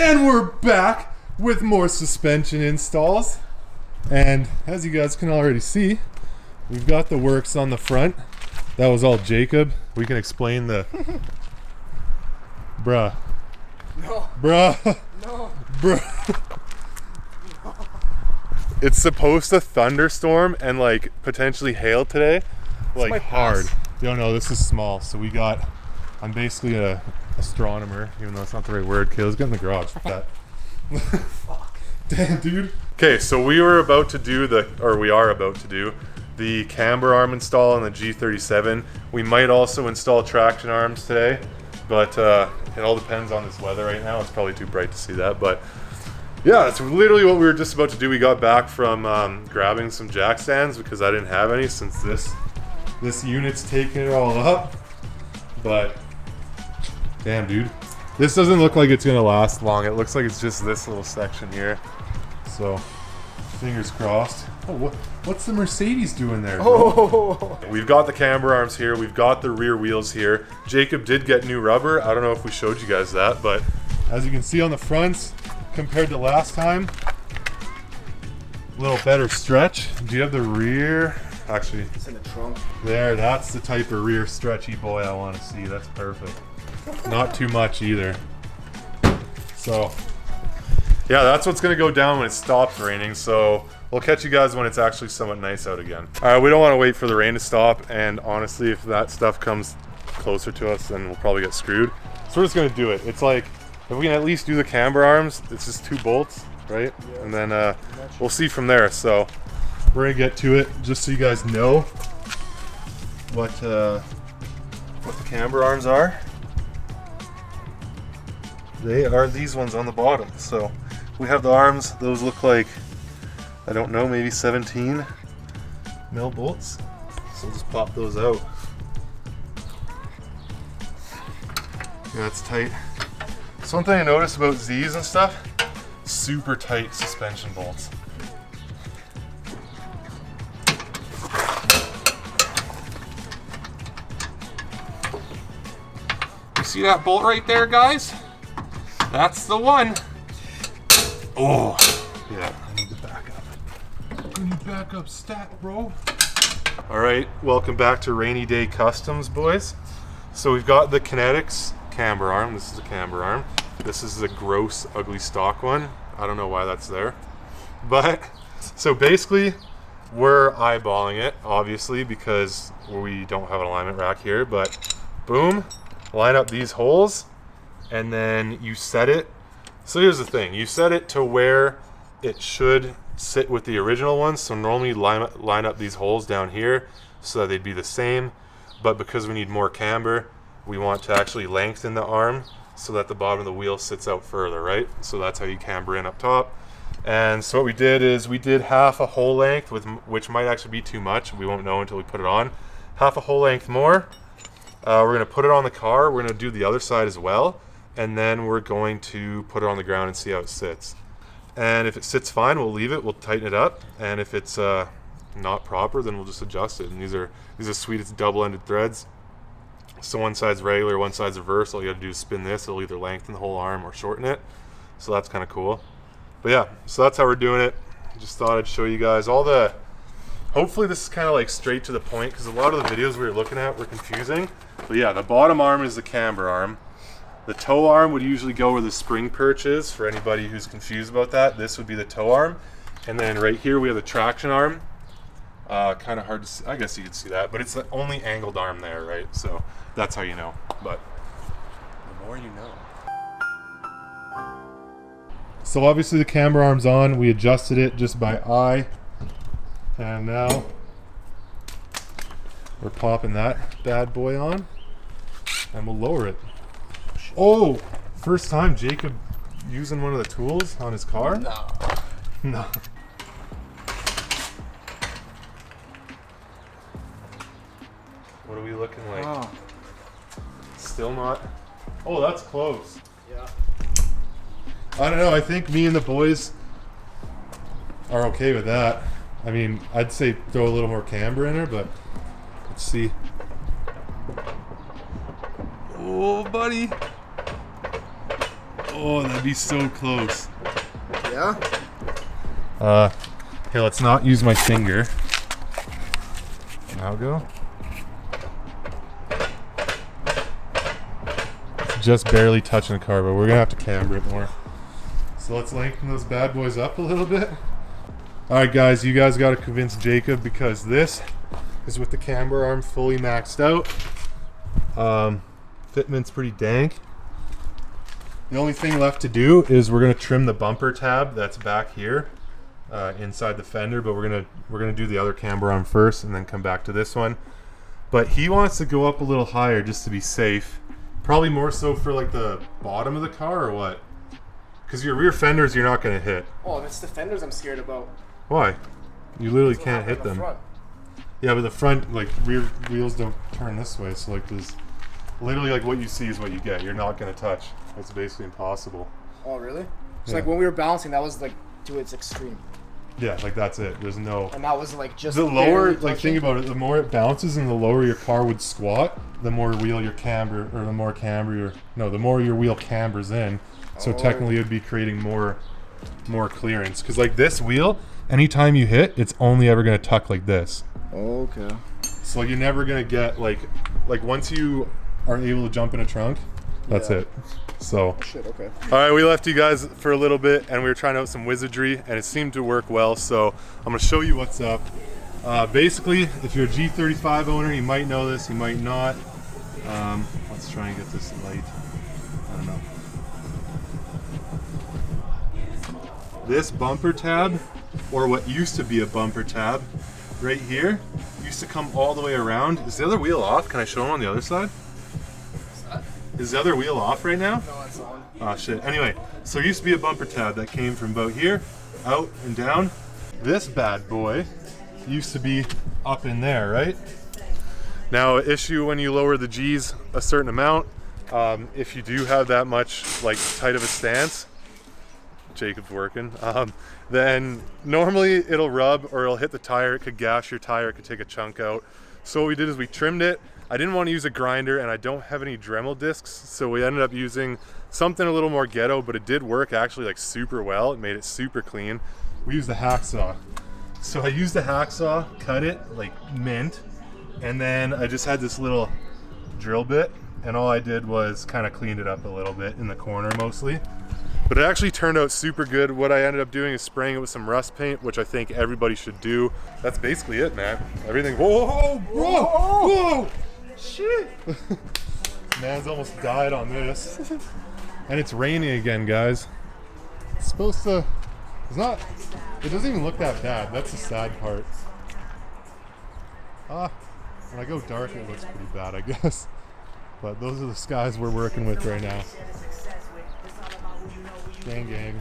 And we're back with more suspension installs. And as you guys can already see, we've got the works on the front. That was all Jacob. We can explain the... Bruh. No. Bruh. No. Bruh. No. It's supposed to thunderstorm and like potentially hail today. Like hard. Yo, no, this is small. So we got... I'm basically a astronomer, even though it's not the right word. Okay, let's get in the garage for that. Fuck. Damn, dude. Okay, so we are about to do the camber arm install on the G37. We might also install traction arms today, but it all depends on this weather right now. It's probably too bright to see that, but yeah, that's literally what we were just about to do. We got back from grabbing some jack stands because I didn't have any since this unit's taking it all up. But damn, dude, this doesn't look like it's gonna last long. It looks like it's just this little section here. So fingers crossed. Oh, what's the Mercedes doing there, bro? Oh. We've got the camber arms here. We've got the rear wheels here. Jacob did get new rubber. I don't know if we showed you guys that, but as you can see on the fronts, compared to last time, a little better stretch. Do you have the rear? Actually, It's in the trunk. there, that's the type of rear stretchy boy I want to see. That's perfect. Not too much either. So, yeah, that's what's going to go down when it stops raining. So, we'll catch you guys when it's actually somewhat nice out again. All right, we don't want to wait for the rain to stop. And honestly, if that stuff comes closer to us, then we'll probably get screwed. So, we're just going to do it. It's like, if we can at least do the camber arms, it's just 2 bolts, right? Yeah. And then we'll see from there. So, we're gonna get to it just so you guys know what the camber arms are. They are these ones on the bottom. So we have the arms. Those look like, I don't know, maybe 17 mil bolts. So we'll just pop those out. Yeah, it's tight. So one thing I noticed about Z's and stuff, super tight suspension bolts. See that bolt right there, guys? That's the one. Oh, yeah, I need to back up. I need back up stat, bro. All right, welcome back to Rainy Day Customs, boys. So we've got the kinetix camber arm. This is a camber arm. This is the gross, ugly stock one. I don't know why that's there. But, so basically, we're eyeballing it, obviously, because we don't have an alignment rack here, but boom. Line up these holes and then you set it. So here's the thing, you set it to where it should sit with the original one. So normally line up these holes down here so that they'd be the same, but because we need more camber, we want to actually lengthen the arm so that the bottom of the wheel sits out further, right? So that's how you camber in up top. And so what we did is we did half a hole length, which might actually be too much. We won't know until we put it on. Half a hole length more. We're going to put it on the car. We're going to do the other side as well. And then we're going to put it on the ground and see how it sits. And if it sits fine, we'll leave it. We'll tighten it up. And if it's not proper, then we'll just adjust it. And these are sweet. It's double-ended threads. So one side's regular, one side's reverse. All you got to do is spin this. It'll either lengthen the whole arm or shorten it. So that's kind of cool. But yeah, so that's how we're doing it. Just thought I'd show you guys all the... Hopefully this is kind of like straight to the point, because a lot of the videos we were looking at were confusing. But yeah, the bottom arm is the camber arm. The toe arm would usually go where the spring perch is, for anybody who's confused about that. This would be the toe arm. And then right here we have the traction arm. Kind of hard to see. I guess you can see that, but it's the only angled arm there, right? So that's how you know. But the more you know. So obviously the camber arm's on. We adjusted it just by eye. And now we're popping that bad boy on and we'll lower it. Oh, first time Jacob using one of the tools on his car? No. No. What are we looking like? Oh. Still not. Oh, that's close. Yeah. I don't know. I think me and the boys are okay with that. I mean, I'd say throw a little more camber in there, but let's see. Oh, buddy. Oh, that'd be so close. Yeah? Hey, let's not use my finger. Now go. It's just barely touching the car, but we're gonna have to camber it more. So let's lengthen those bad boys up a little bit. Alright guys, you guys gotta convince Jacob because this is with the camber arm fully maxed out. Fitment's pretty dank. The only thing left to do is we're gonna trim the bumper tab that's back here inside the fender, but we're gonna do the other camber arm first and then come back to this one. But he wants to go up a little higher just to be safe. Probably more so for like the bottom of the car or what? Because your rear fenders you're not gonna hit. Oh, it's the fenders I'm scared about. Why? You literally can't hit them. Front. Yeah, but the front, like, rear wheels don't turn this way, so like there's literally like what you see is what you get. You're not gonna touch. It's basically impossible. Oh, really? So Yeah. like when we were balancing, that was like to its extreme. Yeah, like that's it. There's no. And that was like just The lower, barely like touching. think about it, the more it bounces and the lower your car would squat, the more wheel your camber, or the more camber your, no, the more your wheel cambers in. So technically it would be creating more clearance. Because like this wheel, anytime you hit, it's only ever gonna tuck like this. Okay. So you're never gonna get like once you are able to jump in a trunk, that's Yeah. it. So. Shit, okay. All right, we left you guys for a little bit and we were trying out some wizardry and it seemed to work well. So I'm gonna show you what's up. Basically, if you're a G35 owner, you might know this, you might not. Let's try and get this light. I don't know. This bumper tab, or what used to be a bumper tab, right here, used to come all the way around. Is the other wheel off? Can I show them on the other side? Is the other wheel off right now? No, it's on. Oh shit. Anyway, so there used to be a bumper tab that came from about here, out and down. This bad boy used to be up in there, right? Now, issue when you lower the G's a certain amount, if you do have that much like tight of a stance, Jacob's working, then normally it'll rub or it'll hit the tire. It could gash your tire, it could take a chunk out. So what we did is we trimmed it. I didn't want to use a grinder and I don't have any Dremel discs, so we ended up using something a little more ghetto, but it did work actually like super well. It made it super clean. We used the hacksaw. So I used the hacksaw, cut it like mint, and then I just had this little drill bit and all I did was kind of cleaned it up a little bit in the corner mostly. But it actually turned out super good. What I ended up doing is spraying it with some rust paint, which I think everybody should do. That's basically it, man. Everything, whoa, whoa, whoa, shit. Man's almost died on this. And it's raining again, guys. It's supposed to, it's not, it doesn't even look that bad. That's the sad part. When I go dark, it looks pretty bad, I guess. But those are the skies we're working with right now. Gang, gang.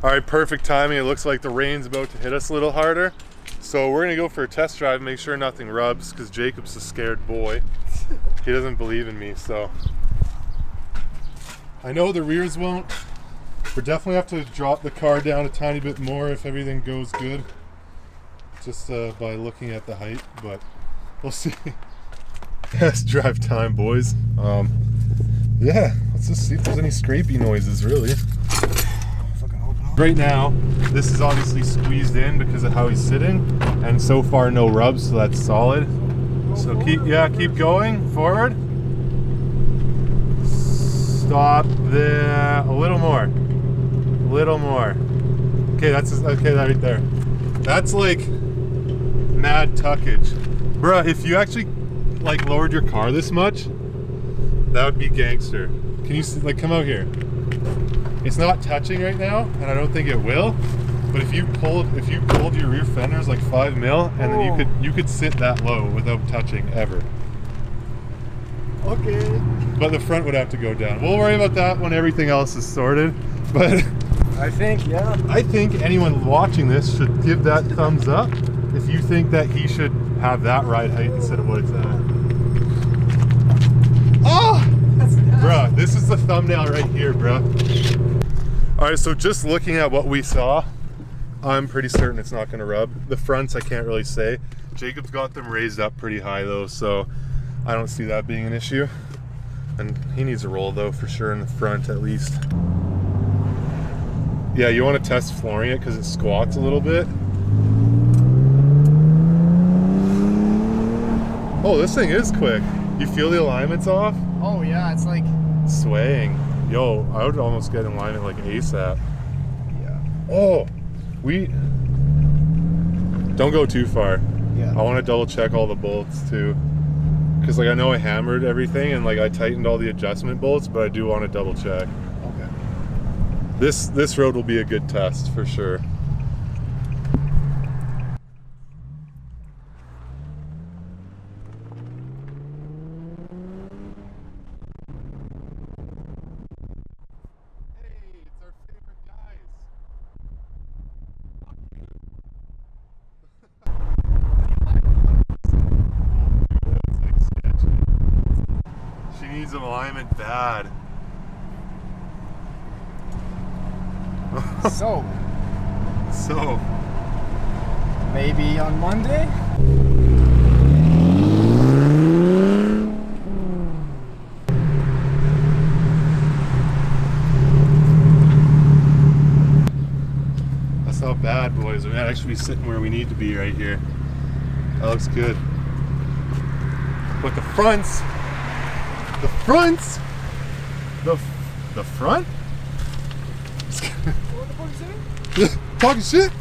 All right, perfect timing. It looks like the rain's about to hit us a little harder. So we're gonna go for a test drive, make sure nothing rubs, because Jacob's a scared boy. He doesn't believe in me, so. I know the rears won't. We definitely have to drop the car down a tiny bit more if everything goes good. Just by looking at the height, but we'll see. Test drive time, boys. Yeah, let's just see if there's any scrapey noises, really. Right now, this is obviously squeezed in because of how he's sitting, and so far no rubs, so that's solid. So keep going, forward. Stop there, a little more. Okay, that's okay, that right there. That's like mad tuckage. Bruh, if you actually like lowered your car this much, that would be gangster. Can you like come out here? It's not touching right now, and I don't think it will. But if you pulled your rear fenders like 5 mil, and then you could sit that low without touching ever. Okay. But the front would have to go down. We'll worry about that when everything else is sorted. But I think anyone watching this should give that thumbs up if you think that he should have that ride height instead of what it's at. Oh! Bruh, this is the thumbnail right here, bruh. Alright, so just looking at what we saw, I'm pretty certain it's not gonna rub. The fronts I can't really say. Jacob's got them raised up pretty high though, so I don't see that being an issue. And he needs a roll though for sure in the front at least. Yeah, you want to test flooring it because it squats a little bit. Oh, this thing is quick. You feel the alignment's off? Oh yeah, it's like Swaying. Yo, I would almost get in alignment like ASAP. yeah. Oh, we don't go too far. Yeah. I want to double check all the bolts too, because like I know I hammered everything and like I tightened all the adjustment bolts, but I do want to double check. Okay. This road will be a good test for sure. She needs some alignment bad. So So, maybe on Monday. that's not bad, boys. We might actually be sitting where we need to be right here. That looks good. But the fronts, the front? What the fuck is it? Talking shit.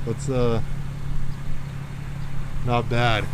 That's not bad.